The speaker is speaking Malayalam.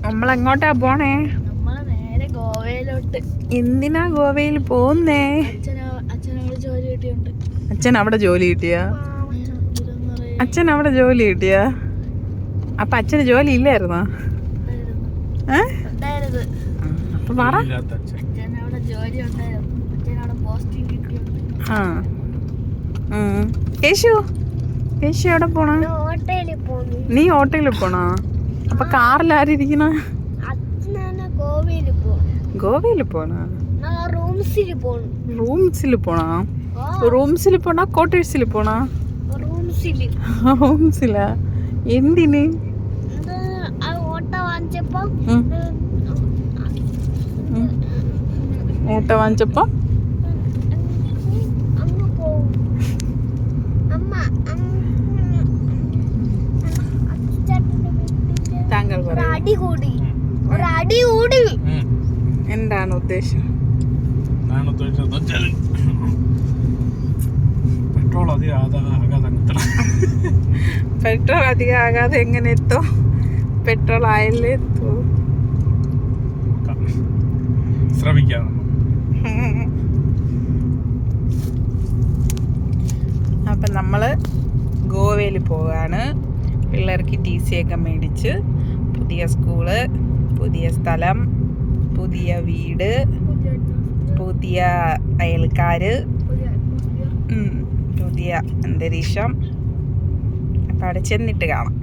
നമ്മളെങ്ങോട്ടാ പോണേ? നമ്മള് നേരെ ഗോവയിലോട്ട്. എന്തിനാ ഗോവയിൽ പോകുന്നേ? അച്ഛനവിടെ ജോലി കിട്ടിയുണ്ട്. അച്ഛൻ അവിടെ ജോലി കിട്ടിയാ? അച്ഛൻ അവിടെ ജോലി കിട്ടിയാ? അപ്പൊ അച്ഛന് ജോലി ഇല്ലായിരുന്നോ? അപ്പൊ പറ. അച്ഛനവിടെ ജോലി ഉണ്ടായിരുന്നു. അച്ഛനവിടെ പോസ്റ്റിംഗ് കിട്ടിയുണ്ട്. കേശു എവിടെ പോണ? നീ ഓട്ടോയിൽ പോണോ? അപ്പൊ കാറിൽ ആരിയ്ക്കണ? ഗോവയിൽ പോണ? റൂംസിൽ പോണോ? റൂംസിൽ പോണോ ക്വാർട്ടേഴ്സിൽ പോണോ? റൂംസിലാ? എന്തിന്? ഓട്ടോ വാങ്ങിച്ചപ്പോ താങ്കൾ എന്താണ് ഉദ്ദേശം? പെട്രോൾ അധികം ആകാതെ എങ്ങനെ എത്തും? പെട്രോൾ ആയല്ലേ എത്തൂ. ശ്രമിക്കാം. അപ്പം നമ്മൾ ഗോവയിൽ പോവാണ്. പിള്ളേർക്ക് TC ഒക്കെ മേടിച്ച് പുതിയ സ്കൂള്, പുതിയ സ്ഥലം, പുതിയ വീട്, പുതിയ അയൽക്കാർ, പുതിയ അന്തരീക്ഷം. അപ്പം അവിടെ ചെന്നിട്ട് കാണാം.